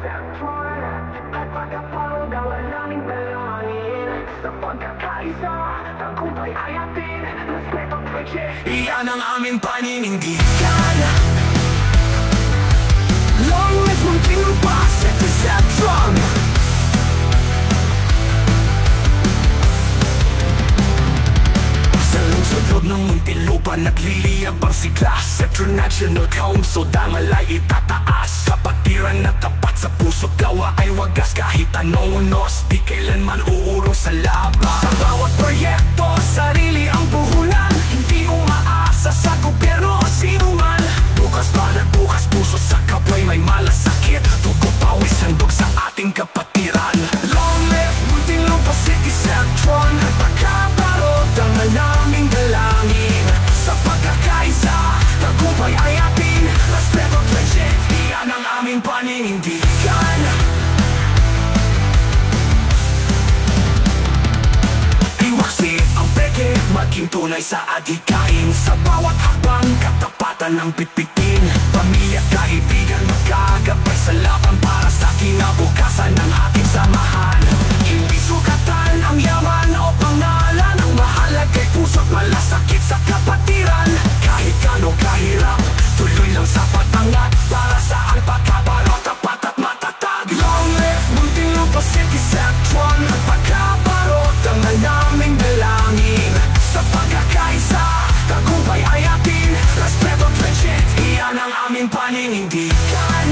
At pagkaparong gawa naming dalangin sa pagkakaisa, tagumpay ay atin. Respeto project, iyan ang aming paninindigan. Long live Muntinlupa, set to Septron. Sa lungsod ng Muntinlupa, nagliliyabang sigla. Septron National Council, dangalay itataas. Kapatiran na tapat sa puso't gawa ay wagas. Kahit anong unos, di kailanman uurong sa laban. Sa bawat proyekto, sarili ang puhunan. Hindi umaasa sa gobyerno o sinuman. Bukas para bukas, puso sa kapway may malasakit. Dugo pawis handog sa ating kapatiran. Long live Muntinlupa City Septron. Pagkaparod ang naming dalangin sa pagkakaisa, tagumpay ay atin. Respeto project, iyan ang aming paninindigan. Iwaksi ang peke, maging tunay sa adhikain. Sa bawat hakbang, katapatan ng pitpitin. Pamilya, kaibigan, magkagabay sa laban para sa kinabukasan ng ating samahan. Hindi sukatan ang yaman o pangalan, ang mahalaga'y puso't malasakit sa kapatiran. Kahit gano'ng kahirap, tuloy lang sa patangat para sa ang pagkabarot, tapat at matatag. Long live Muntinlupa City Septron. At pagkabarot ang naming dalangin sa pagkakaisa, tagumpay ay atin. Respeto project, iyan ang aming paninindigan.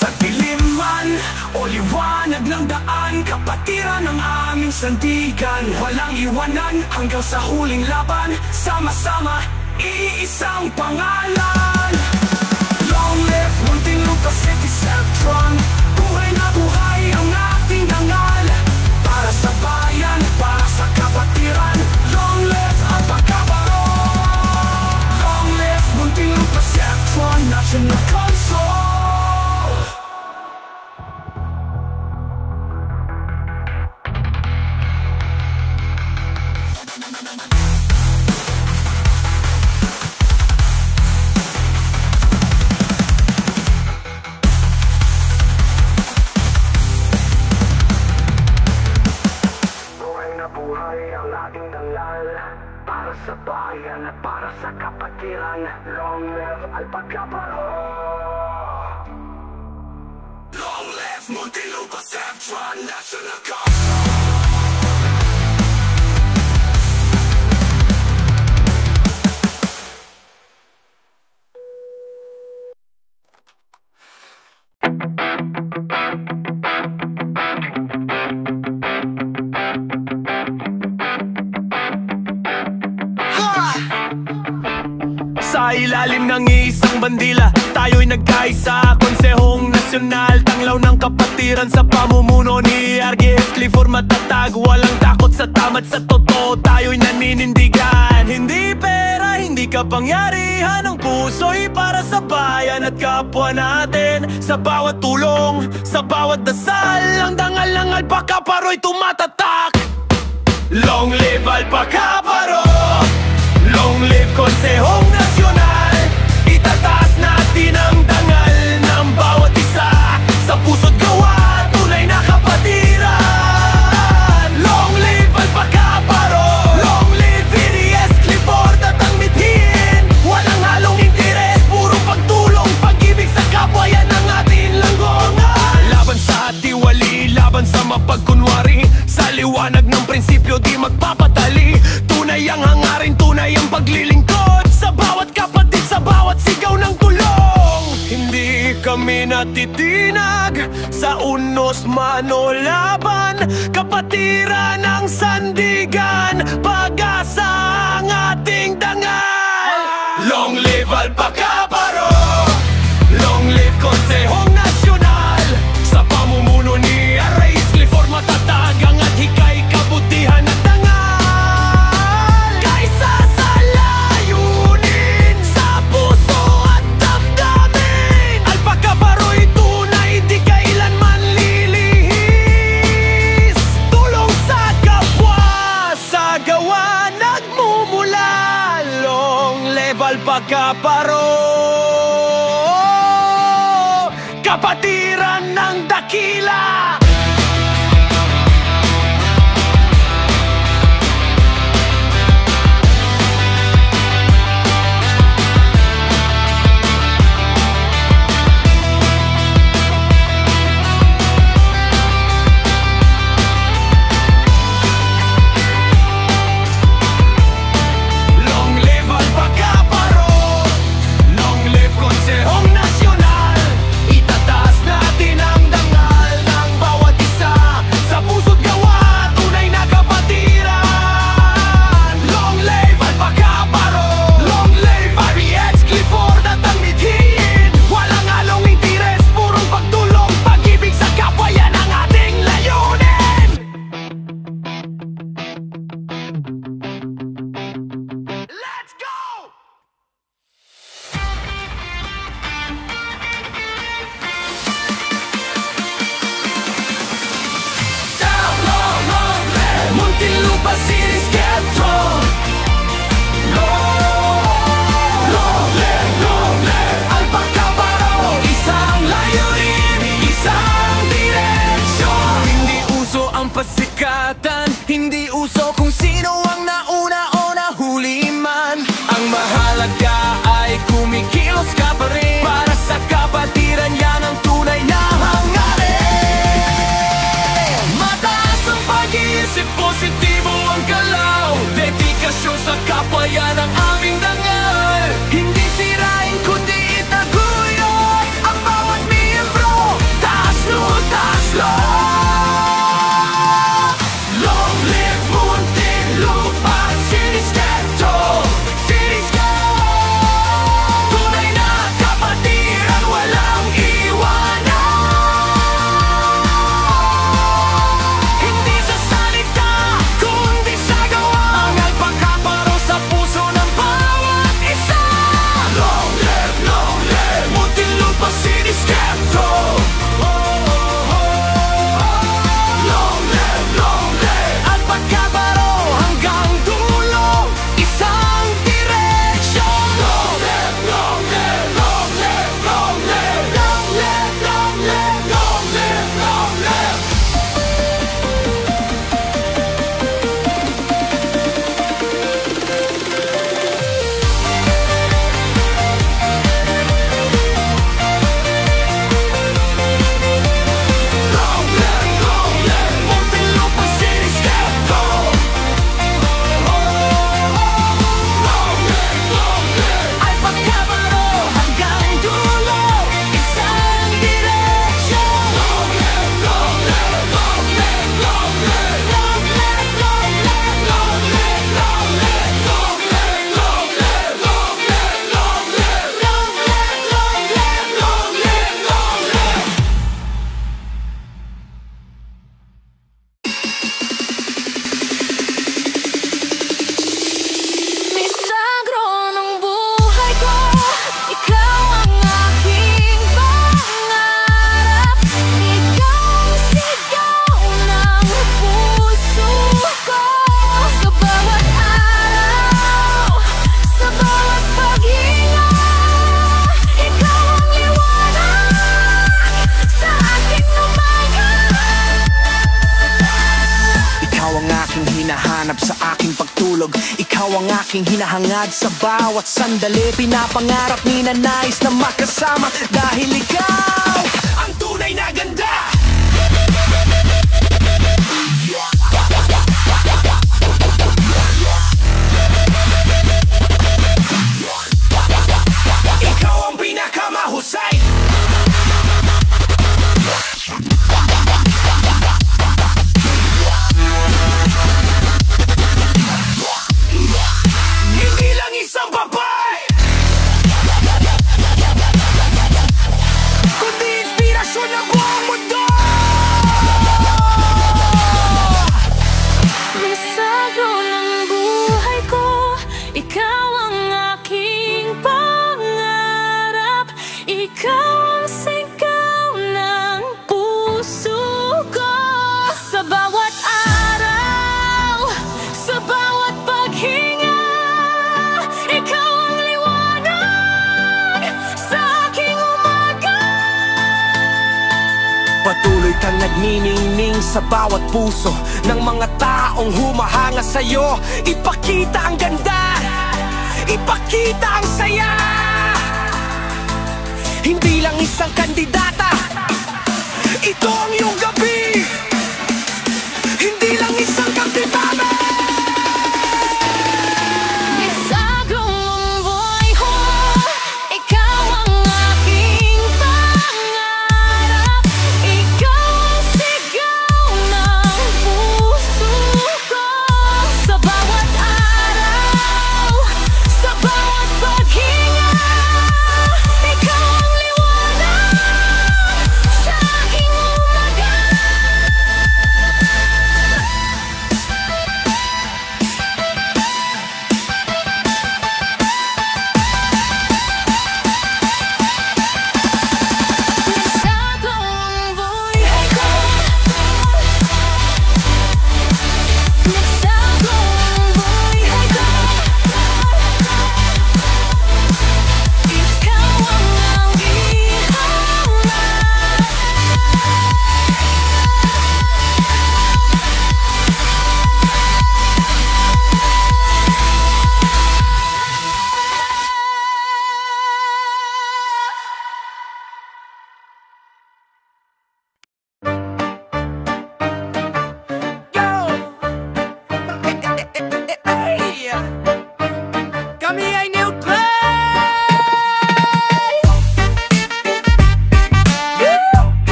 Sa diliman o liwanag ng daan, kapatiran ang aming sandigan. Walang iwanan hanggang sa huling laban. Sama-sama, iisang pangalan. Long live Muntinlupa City Septron. Buhay na buhay ang ating dangal. Para sa bayan, para sa kapatiran. Long live ang pagkabarong. Long live Muntinlupa Septron National Council. Para sa bayan at para sa kapatiran. Long live al pagkabarong. Long live Muntinlupa Septron National Council. Sa ilalim ng iisang bandila, tayo'y nagkaisa. Konsehong nasyonal, tanglaw ng kapatiran. Sa pamumuno ni RGF Clifford matatag. Walang takot sa tama at sa totoo, tayo'y naninindigan. Hindi pera, hindi kapangyarihan, ang puso'y para sa bayan at kapwa natin. Sa bawat tulong, sa bawat dasal, ang dangal ng Alpacaparo tumatatak. Long live Alpacaparo! Long live Konsehong Nasyonal. Itataas natin ang dangal ng bawat isa. Sa puso't gawa, tunay na kapatiran. Long live Alpacaparo. Long live VDS Clifford at ang mithiin. Walang halong interes, puro pagtulong, pag-ibig sa kapwa, yan ang ating langgongan. Laban sa tiwali, laban sa mapagkunwari. Sa liwanag ng prinsipyo, di magpapatali. Tunay ang hangarin, tunay ang paglilingkod. Sa bawat kapatid, sa bawat sigaw ng tulong. Hindi kami natitinag sa unos man o laban. Kapatiran ang sandigan, pag-asa ang ating dangal. Long live Alpacaparo. Long live Konsehong Nasyonal. Sa pamumuno ni Arais Clifford matatag ang adhikay, kabutihan at dangal. Kaysa sa layunin, sa puso at damdamin. Alpacaparo'y tunay, di kailanman lilihis. Tulong sa kapwa, sa gawa nagmumula. Long live Alpacaparo, kapatiran ng dakila. Hindi uso kung sino ang nauna o nahuli man. Ang mahalaga ay kumikilos ka pa rin. Para sa kapatiran yan ang tunay na hangarin. Mataas ang pag-iisip, positibo ang galaw. Dedikasyon sa kapwa yan ang aming dangal. Hindi sirain kundi itaguyod ang bawat miyembro. Taas lo, taas lo. Sa aking pagtulog, ikaw ang aking hinahangad. Sa bawat sandali, pinapangarap, ninanais na makasama. Dahil ikaw ang tunay na ganda. Ikaw ang pinakamahusay. Isang babae, kundi Niningning sa bawat puso ng mga taong humahanga sa'yo. Ipakita ang ganda, ipakita ang saya. Hindi lang isang kandidata, ito ang iyong gabi. Hindi lang isang kandidata.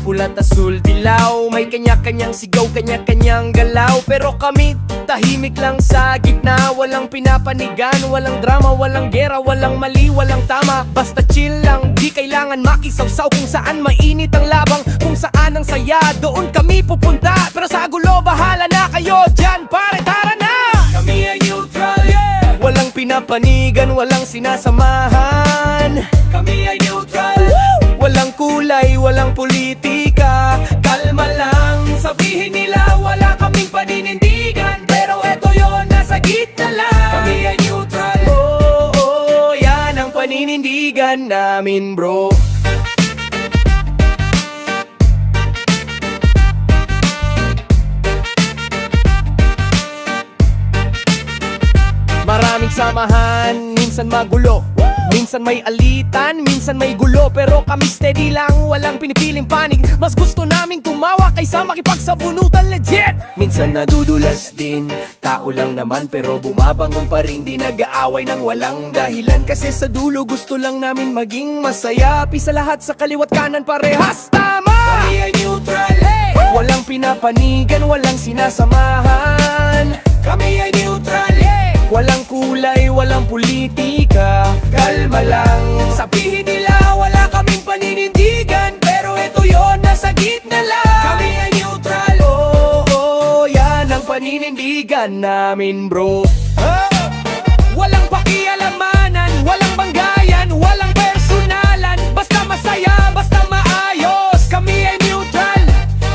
Pula't asul, dilaw, may kanya-kanyang sigaw, kanya-kanyang galaw. Pero kami tahimik lang sa gitna. Walang pinapanigan, walang drama, walang gera, walang mali, walang tama. Basta chill lang, di kailangan makisawsaw. Kung saan mainit ang labang, kung saan ang saya, doon kami pupunta. Pero sa gulo, bahala na kayo dyan, pare, tara na! Kami ay neutral, yeah! Walang pinapanigan, walang sinasamahan. Kami ay neutral, woo! Walang kulay, walang politika. Kalma lang, sabihin nila wala kaming paninindigan. Pero eto yon, nasa gitna lang. Kami ay neutral, oh, yan ang paninindigan namin, bro. Maraming samahan, minsan magulo, minsan may alitan, minsan may gulo. Pero kami steady lang, walang pinipiling panig. Mas gusto naming tumawa kaysa makipagsabunutan, legit. Minsan nadudulas din, tao lang naman pero bumabangon pa rin. Di nag-aaway ng walang dahilan, kasi sa dulo gusto lang namin maging masaya. Pisa lahat sa kaliwat kanan, parehas tama. Kami ay neutral, hey! Walang pinapanigan, walang sinasamahan. Kami ay neutral, hey! Walang kulay, walang politika. Kalma lang, sabihin nila wala kaming paninindigan. Pero eto yon, nasa gitna lang. Kami ay neutral, oh, yan ang paninindigan namin, bro. Walang pakialamanan, walang banggayan, walang personalan. Basta masaya, basta maayos. Kami ay neutral,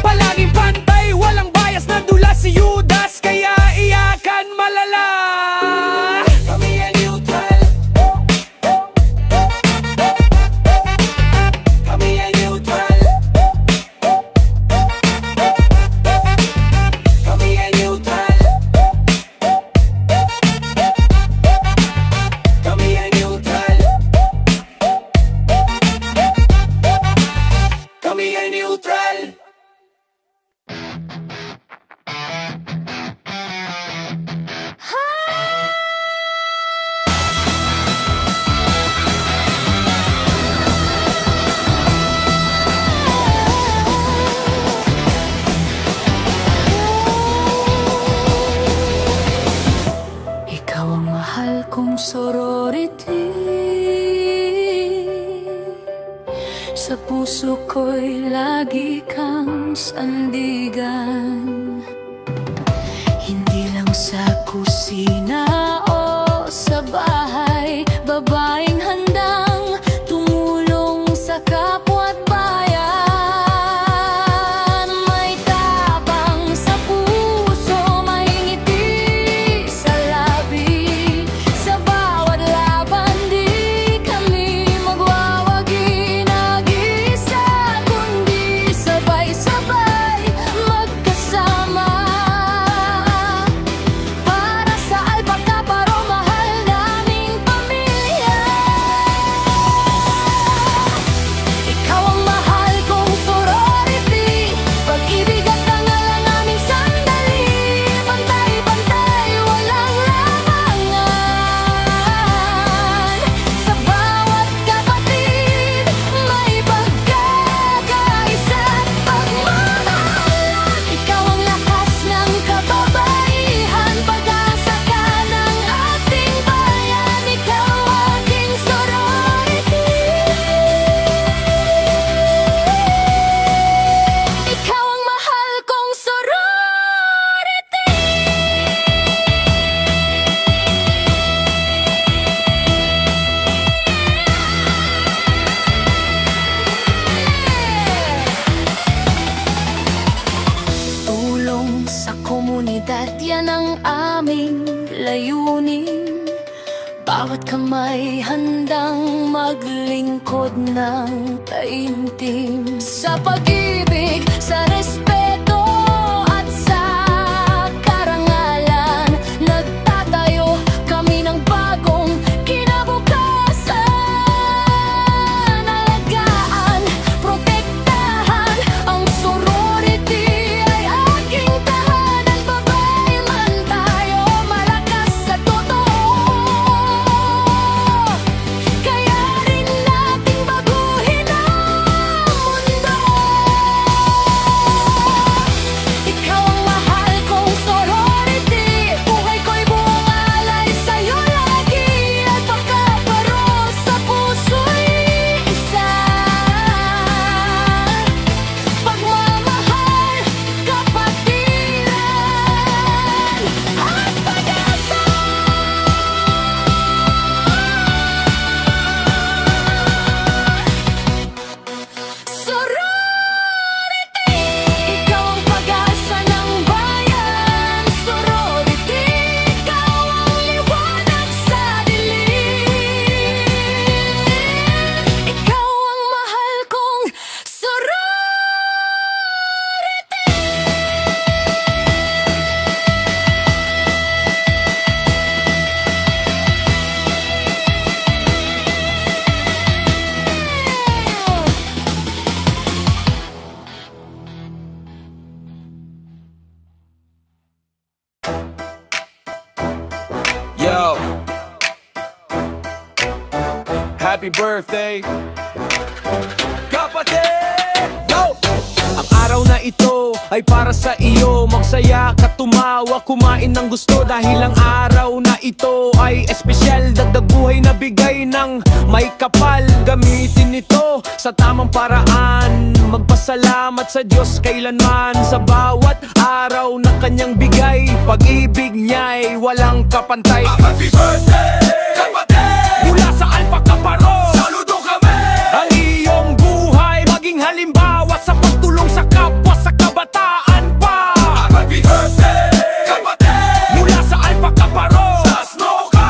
palaging pantay, walang bias na dula si Judas. Kaya iyakan malala. Sorority, sa puso ko'y lagi kang sandigan. Hindi lang sa kusina o sa bahay, babaeng handang tumulong sa kapwa't bayan. May tapang sa puso, may ngiti sa labi, sa At yan ang aming layunin. Bawat kamay handang maglingkod ng taimtim. Sa pag-ibig, sa respeto at sa karangalan, nagtatayo kami ng bagong kinabukasan. Alagaan, protektahan ang sorority ay aking tahanan. Babae man tayo, malakas sa totoo. Kaya rin nating baguhin ang mundo. Ikaw ang mahal kong sorority. Buhay ko'y buong alay sa'yo lagi. At pagkabaro sa puso'y isa. Pagmamahal, kapatiran at pag-asa. Sorority! Ikaw ang pag-asa ng bayan. Sorority, ikaw ang liwanag sa dilim. Ikaw ang mahal kong sorority. Yo, happy birthday, kapatid! Go! Ang araw na ito ay para sa iyo. Magsaya ka, tumawa, kumain ng gusto. Dahil ang araw na ito ay espesyal. Dagdag buhay na bigay ng may kapal. Gamitin ito sa tamang paraan. Magpasalamat sa Diyos kailanman. Sa bawat araw na kanyang bigay, pag-ibig niya'y walang kapantay. Happy birthday, kapatid! Mula sa Alpha Kaparo, Saludo kami! ang iyong buhay maging halimbawa sa pagtulong sa kapwa, sa kabataan pa. Happy birthday, kapatid! Mula sa Alpha Kaparo, Tasno ka!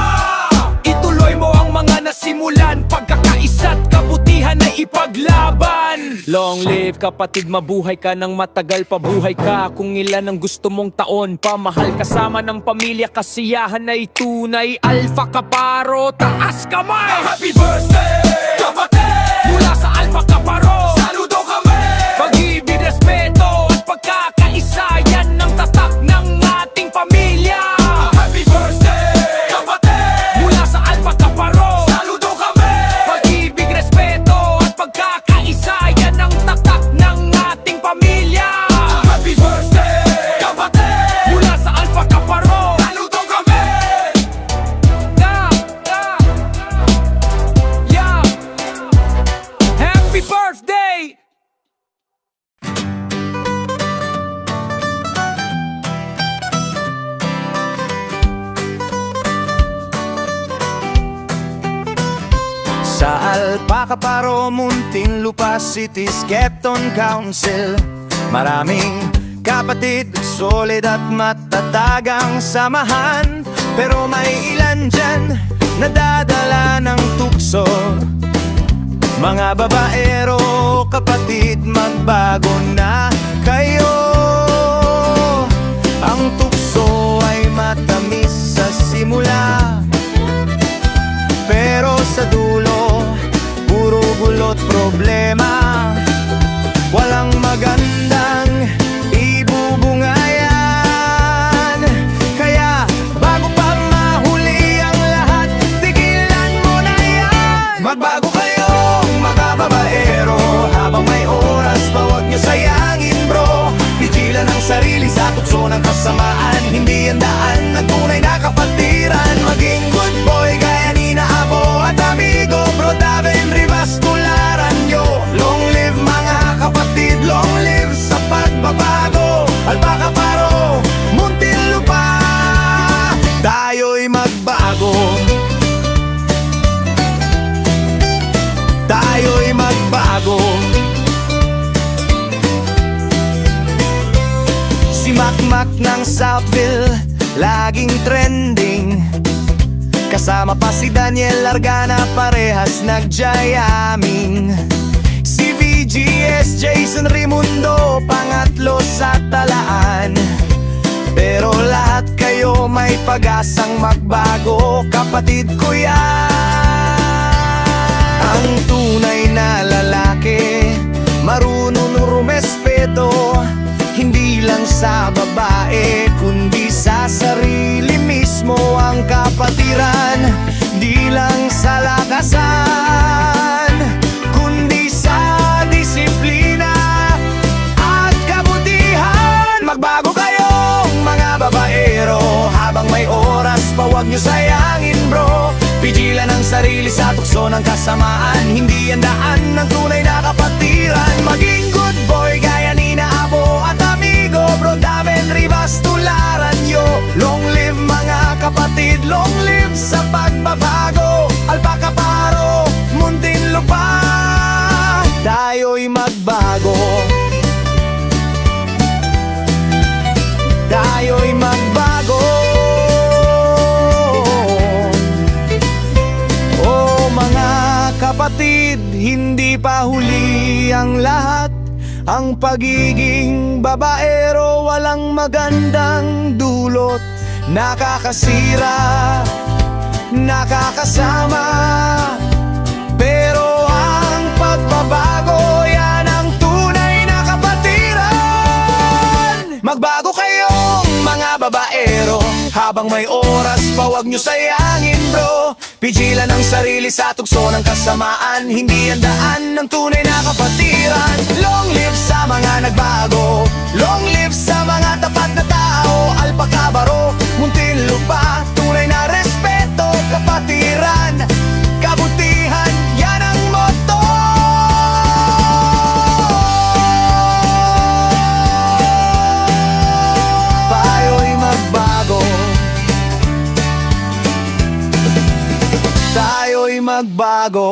ituloy mo ang mga nasimulan. Pagkakaisa't kabutihan ay ipaglaban. Long live kapatid, mabuhay ka ng matagal. Pabuhay ka kung ilan ang gusto mong taon. Pamahal kasama ng pamilya, kasiyahan ay tunay. Alpha Kaparo, taas kamay! Happy birthday, kapatid! Mula sa Alpha Kaparo, Saludo kami! pag-ibig, respeto at pagkakaisa, yan ang tatak ng ating pamilya. Happy birthday, kapatid! Mula sa Alpha Kaparo, Saludo kami! pag-ibig, respeto at pagkakaisa, yan ang tatak ng ating pamilya. Happy birthday, kapatid! Mula sa Alpha Kaparo, Saludo kami! yeah. Happy birthday! Sa Alpha Kaparo, Muntinlupa City, Skepton Council, maraming kapatid, solid at matatag ang samahan. Pero may ilan dyan nadadala ng tukso. Mga babaero, kapatid, magbago na kayo. Ang tukso ay matamis sa simula, pero sa dulo, puro gulot problema. Walang magandang ibubungayan. Kaya bago pa mahuli ang lahat, tigilan mo na yan. Magbago kayo, mga babaero. Habang may oras, bawag nyo sayangin, bro. Pigilan ang sarili sa tukso ng kasamaan. Hindi ang daan ng tunay na kapatiran. Maging good boy gaya ni Naabo at amigo, bro, Daven, Rivas, tularan nyo. Long live mga kapatid, long live sa pagbabago. Alpha Kaparo, Muntinlupa, tayo'y magbago. Tayo'y magbago. Si Makmak ng Southville, laging trending. Kasama pa si Daniel Argana, parehas nagjayaming. Si VGS, Jason Rimundo, pangatlo sa talaan. Pero lahat kayo may pag-asang magbago, kapatid ko yan. Ang tunay na lalaki, marunong rumespeto, hindi lang sa babae, kundi sa sarili mismo. Ang kapatiran, di lang sa lakasan, kundi sa disiplina at kabutihan. Magbago kayong mga babaero, habang may oras pa huwag nyo sayangin bro. Pigilan ang sarili sa tukso ng kasamaan, hindi yan daan ng tunay na kapatiran. Maging good boy gaya ni Abo at amigo, bro Daven Rivas, tularan nyo. Long live mga kapatid, long live sa pagbabago. Alpaca Paro, Muntinlupa, tayo'y magbago. Tayo'y magbago. Oh mga kapatid, hindi pa huli ang lahat. Ang pagiging babaero walang magandang dulot, nakakasira, nakakasama. Pero ang pagbabago, yan ang tunay na kapatiran. Magbago kayong mga babaero, habang may oras pa huwag nyo sayangin bro. Pigilan ang sarili sa tukso ng kasamaan, hindi yan daan ng tunay na kapatiran. Long live sa mga nagbago, long live sa mga tapat na tao. Alpaca Paro, Muntinlupa, tunay na respeto, kapatiran, kabutihan, yan ang motto. Tayo'y magbago, tayo'y magbago.